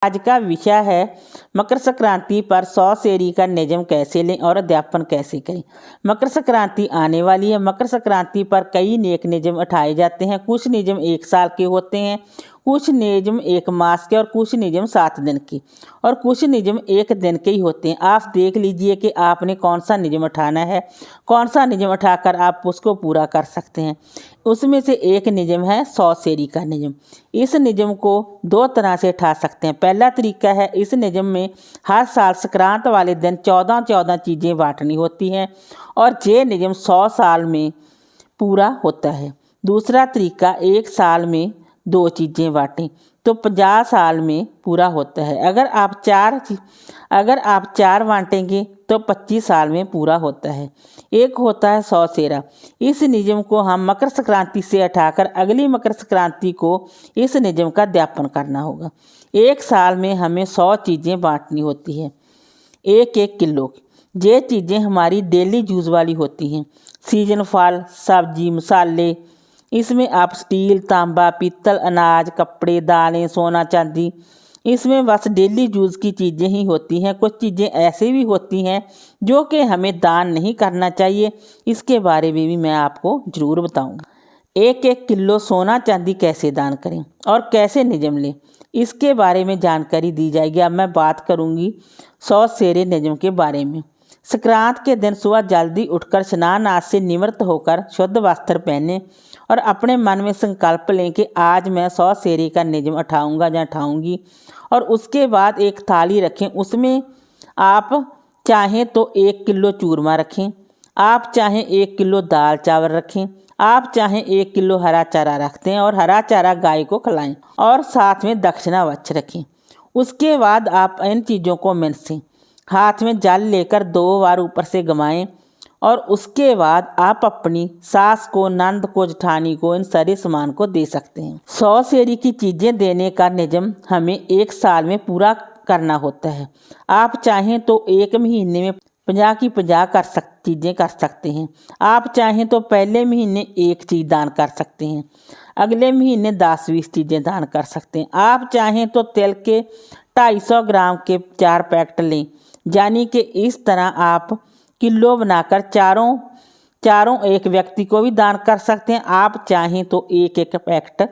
आज का विषय है मकर संक्रांति पर 100 सेरी का नियम कैसे लें और अध्यापन कैसे करें। मकर संक्रांति आने वाली है। मकर संक्रांति पर कई नेक नियम उठाए जाते हैं। कुछ नियम 1 साल के होते हैं, कुछ नियम 1 मास के और कुछ नियम 7 दिन के और कुछ नियम 1 दिन के ही होते हैं। आप देख लीजिए कि आपने कौन सा नियम उठाना है, कौन सा नियम उठाकर आप उसको पूरा कर सकते हैं। उसमें से एक नियम है 100 सेरी का नियम। इस नियम को 2 तरह से उठा सकते हैं। पहला तरीका है, इस नियम में हर साल संक्रांत वाले दिन 14 चीज़ें बांटनी होती हैं और ये नियम 100 साल में पूरा होता है। दूसरा तरीका, 1 साल में 2 चीज़ें बांटें तो 50 साल में पूरा होता है। अगर आप 4 बांटेंगे तो 25 साल में पूरा होता है। एक होता है 100 सेरा। इस नियम को हम मकर संक्रांति से उठाकर अगली मकर संक्रांति को इस नियम का अध्यापन करना होगा। 1 साल में हमें 100 चीज़ें बांटनी होती है, 1-1 किलो। ये चीज़ें हमारी डेली यूज़ वाली होती हैं। सीजन फल, सब्जी, मसाले, इसमें आप स्टील, तांबा, पीतल, अनाज, कपड़े, दालें, सोना, चांदी, इसमें बस डेली यूज़ की चीज़ें ही होती हैं। कुछ चीज़ें ऐसी भी होती हैं जो कि हमें दान नहीं करना चाहिए, इसके बारे में भी मैं आपको ज़रूर बताऊंगा। 1-1 किलो सोना चांदी कैसे दान करें और कैसे नियम लें, इसके बारे में जानकारी दी जाएगी। अब मैं बात करूंगी 100 सेरे नियम के बारे में। संक्रांत के दिन सुबह जल्दी उठकर स्नान आदि से निवृत्त होकर शुद्ध वस्त्र पहने और अपने मन में संकल्प लें कि आज मैं 100 सेरी का नियम उठाऊंगा या उठाऊंगी। और उसके बाद एक थाली रखें, उसमें आप चाहें तो 1 किलो चूरमा रखें, आप चाहें 1 किलो दाल चावल रखें, आप चाहें 1 किलो हरा चारा रखते हैं और हरा चारा गाय को खिलाएं और साथ में दक्षिणावच रखें। उसके बाद आप इन चीज़ों को मिनसें, हाथ में जल लेकर 2 बार ऊपर से घुमाएं और उसके बाद आप अपनी सास को, नंद को, जेठानी को, इन सारे सामान को दे सकते हैं। 100 सेरी की चीज़ें देने का नियम हमें 1 साल में पूरा करना होता है। आप चाहें तो 1 महीने में 50 की 50 चीज़ें कर सकते हैं। आप चाहें तो पहले महीने 1 चीज़ दान कर सकते हैं, अगले महीने 10-20 चीज़ें दान कर सकते हैं। आप चाहें तो तिल के 250 ग्राम के 4 पैकेट लें, यानी कि इस तरह आप किलो बनाकर चारों एक व्यक्ति को भी दान कर सकते हैं। आप चाहें तो 1-1 पैकेट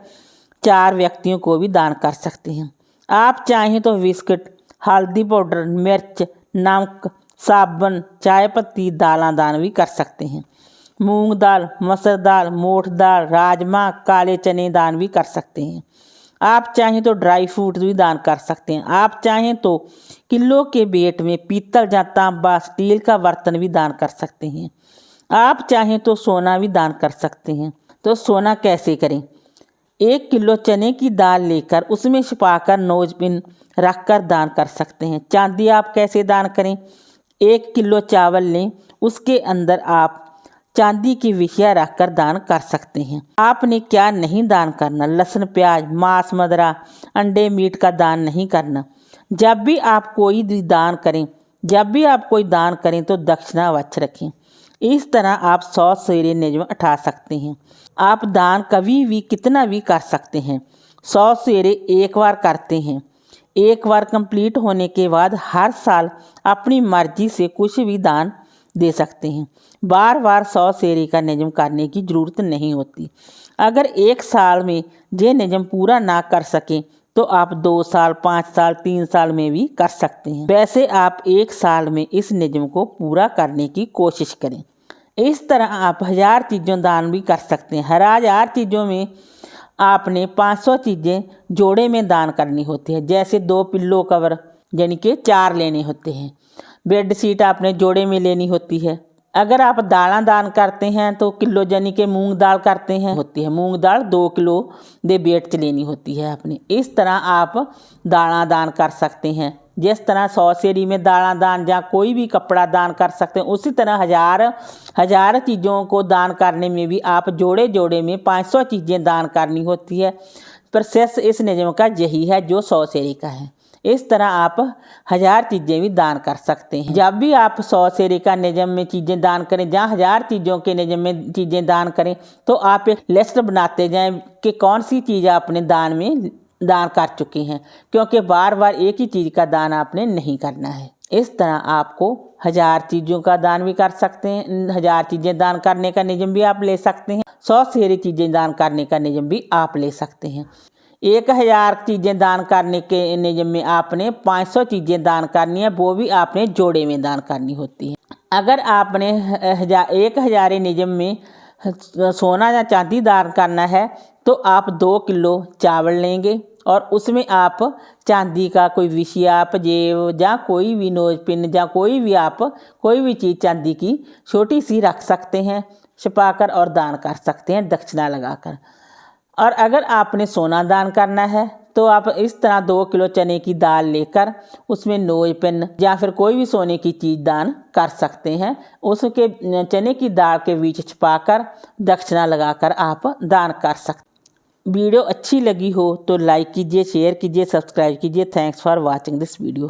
4 व्यक्तियों को भी दान कर सकते हैं। आप चाहें तो बिस्किट, हल्दी पाउडर, मिर्च, नमक, साबुन, चाय पत्ती, दालें दान भी कर सकते हैं। मूंग दाल, मसूर दाल, मोठ दाल, राजमा, काले चने दान भी कर सकते हैं। आप चाहें तो ड्राई फ्रूट भी दान कर सकते हैं। आप चाहें तो किलो के वेट में पीतल या तांबा, स्टील का बर्तन भी दान कर सकते हैं। आप चाहें तो सोना भी दान कर सकते हैं। तो सोना कैसे करें? 1 किलो चने की दाल लेकर उसमें छिपाकर नोज पिन रखकर दान कर सकते हैं। चांदी आप कैसे दान करें? 1 किलो चावल लें, उसके अंदर आप चांदी की विषया रखकर दान कर सकते हैं। आपने क्या नहीं दान करना? लहसुन, प्याज, मांस, मदिरा, अंडे, मीट का दान नहीं करना। जब भी आप कोई दान करें तो दक्षिणावच रखें। इस तरह आप 100 सेरे नियम उठा सकते हैं। आप दान कभी भी कितना भी कर सकते हैं। 100 सेरे एक बार करते हैं, एक बार कंप्लीट होने के बाद हर साल अपनी मर्जी से कुछ भी दान दे सकते हैं। बार बार 100 सेरी का नियम करने की ज़रूरत नहीं होती। अगर 1 साल में ये नियम पूरा ना कर सकें तो आप 2 साल, 5 साल, 3 साल में भी कर सकते हैं। वैसे आप 1 साल में इस नियम को पूरा करने की कोशिश करें। इस तरह आप 1000 चीज़ों दान भी कर सकते हैं। हर 1000 चीज़ों में आपने 500 चीज़ें जोड़े में दान करनी होती है। जैसे 2 पिल्लो कवर यानी कि 4 लेने होते हैं। बेड शीट आपने जोड़े में लेनी होती है। अगर आप दालें दान करते हैं तो किलो यानी कि मूंग दाल करते हैं होती है, मूंग दाल 2 किलो दे वेट च लेनी होती है आपने। इस तरह आप दालें दान कर सकते हैं। जिस तरह 100 सेरी में दालें दान या कोई भी कपड़ा दान कर सकते हैं, उसी तरह हज़ार चीज़ों को दान करने में भी आप जोड़े जोड़े में 500 चीज़ें दान करनी होती है। प्रोसेस इस नियम का यही है जो 100 सेरी का है। इस तरह आप 1000 चीज़ें भी दान कर सकते हैं। जब भी आप 100 सेरे का नियम में चीज़ें दान करें, जहाँ 1000 चीज़ों के नियम में चीज़ें दान करें, तो आप एक लिस्ट बनाते जाएं कि कौन सी चीज़ आपने दान में दान कर चुके हैं, क्योंकि बार बार एक ही चीज़ का दान आपने नहीं करना है। इस तरह आपको 1000 चीज़ों का दान भी कर सकते हैं, 1000 चीज़ें दान करने का नियम भी आप ले सकते हैं, 100 सेरी चीज़ें दान करने का नियम भी आप ले सकते हैं। 1000 चीज़ें दान करने के नियम में आपने 500 चीज़ें दान करनी है, वो भी आपने जोड़े में दान करनी होती है। अगर आपने 1000 नियम में सोना या चांदी दान करना है तो आप 2 किलो चावल लेंगे और उसमें आप चांदी का कोई विषयाप जेब या कोई भी नोज पिन या कोई भी चीज़ चांदी की छोटी सी रख सकते हैं, छिपाकर और दान कर सकते हैं दक्षिणा लगाकर। और अगर आपने सोना दान करना है तो आप इस तरह 2 किलो चने की दाल लेकर उसमें नोज पिन या फिर कोई भी सोने की चीज़ दान कर सकते हैं। उसके चने की दाल के बीच छिपाकर दक्षिणा लगाकर आप दान कर सकते हैं। वीडियो अच्छी लगी हो तो लाइक कीजिए, शेयर कीजिए, सब्सक्राइब कीजिए। Thanks for watching this video.